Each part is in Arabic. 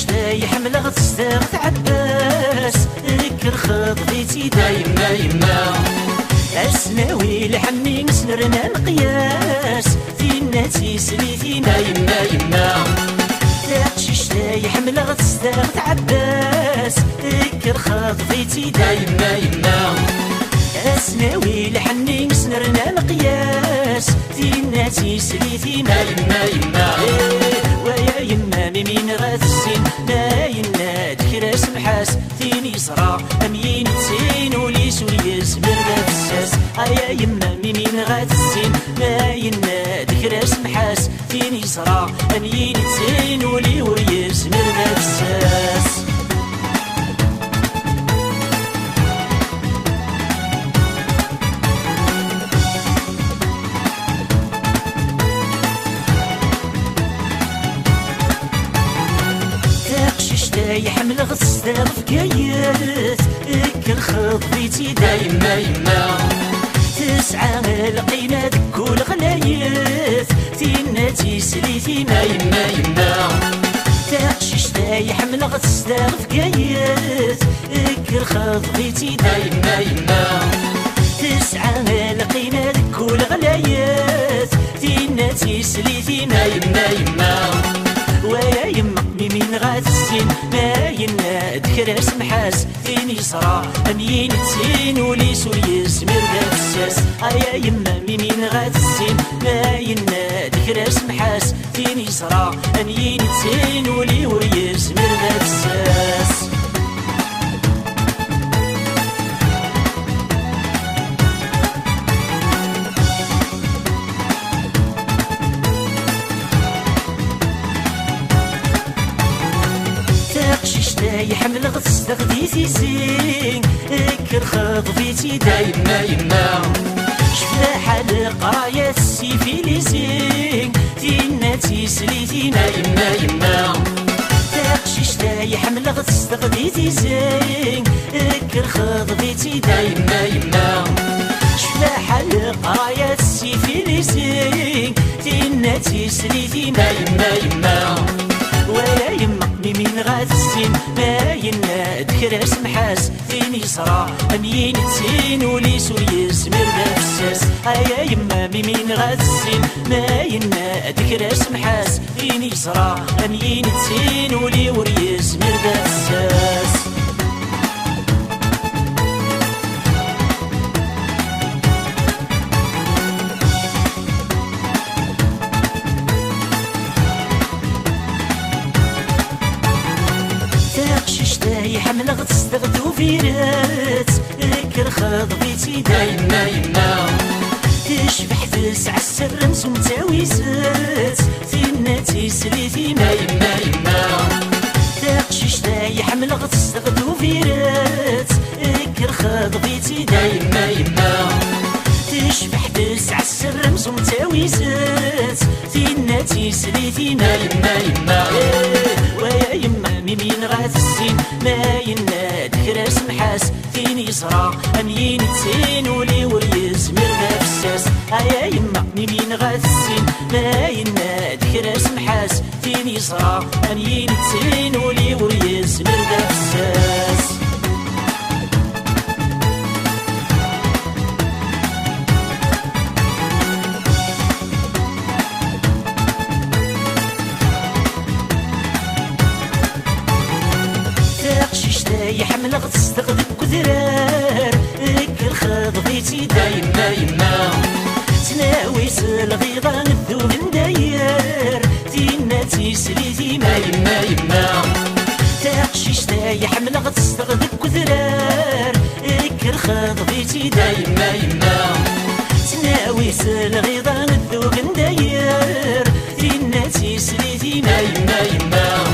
شتاي حمل غتصداغ عباس ذكر خطبتي دايما يما السناوي لحمي مسنرنا القياس فينا تيسلي فينا يما يما شتاي حمل غتصداغ عباس ذكر خطبتي دايما يما السناوي لحني مسنرنا القياس فينا تيسلي فينا يما يما ويا يما مين غاتسين ناينا ذكر سمحاس فيني صرا امين تسين وليس وليس مردا فساس يا يما مين غاتسين ناينا ذكر سمحاس فيني صرا امين تسين ولي وليس مردا فساس يحمل غصداغ فكايات ذكر خطبتي دايما يما تسعى لقينا ذكول غلايات فينا تيسلي فينا يما يما شتاي يحمل غصداغ فكايات ذكر خطبتي دايما يما تسعى لقينا ذكول غلايات فينا تيسلي فينا يما يما ويا يما مين غاتسين ناينا ذكر سمحاس فيني صرا امين تسين وليس وليس مردا فساس يا يما مين غاتسين ناينا ذكر سمحاس فيني صرا امين تسين ولي وليس مردا فساس يحمل غتصدق ديتي زين ذكر خطبتي دايما يما شفنا حال قراية السيفي لي زين فينا تيسلي فينا يما يما شتا يحمل غتصدق ديتي زين ذكر خطبتي دايما يما شفنا حال قراية السيفي لي زين فينا تيسلي فينا يما يما ويا يما مين غاتسين ناينا ذكر سمحاس فيني صرا امين تسين وليس وليس مردا فساس يا يما مين غاتسين ناينا ذكر سمحاس فيني صرا امين تسين ولي وليس مردا فساس يحمل غتصدق وفيرات ذكر خطبتي دايما يما تشبح تسع السر نسوم تاويزات فينا تيسلي فينا يما يما شتا يحمل غتصدق وفيرات ذكر خطبتي دايما يما تشبح تسع السر نسوم تاويزات فينا تيسلي فينا يما يما ويا يما مين غاتسين ناينا ذكر سمحاس فيني صرا امين تسين ولي وليس مردا فساس يا يما مين غاتسين ناينا ذكر سمحاس فيني صرا امين تسين ولي وليس مردا فساس يحمل غتصدق ذك وذرار ذكر خطبتي دايما يما تناويس الغيضان الذوب نداير فينا تيسلي فينا يما يما شتا يحمل غتصدق ذك وذرار ذكر خطبتي دايما يما تناويس الغيضان الذوب نداير فينا تيسلي فينا يما يما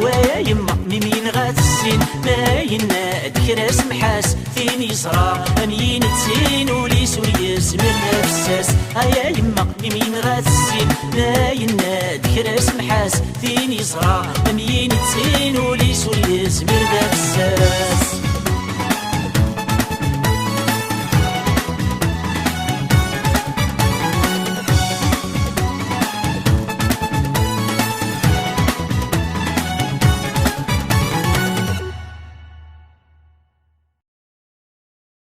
ويا يما مين غاتسين ناينا ذكر سمحاس فيني صرا امين تسين وليس وليس مردا فساس يا يما مين غاتسين ناينا ذكر سمحاس فيني صرا امين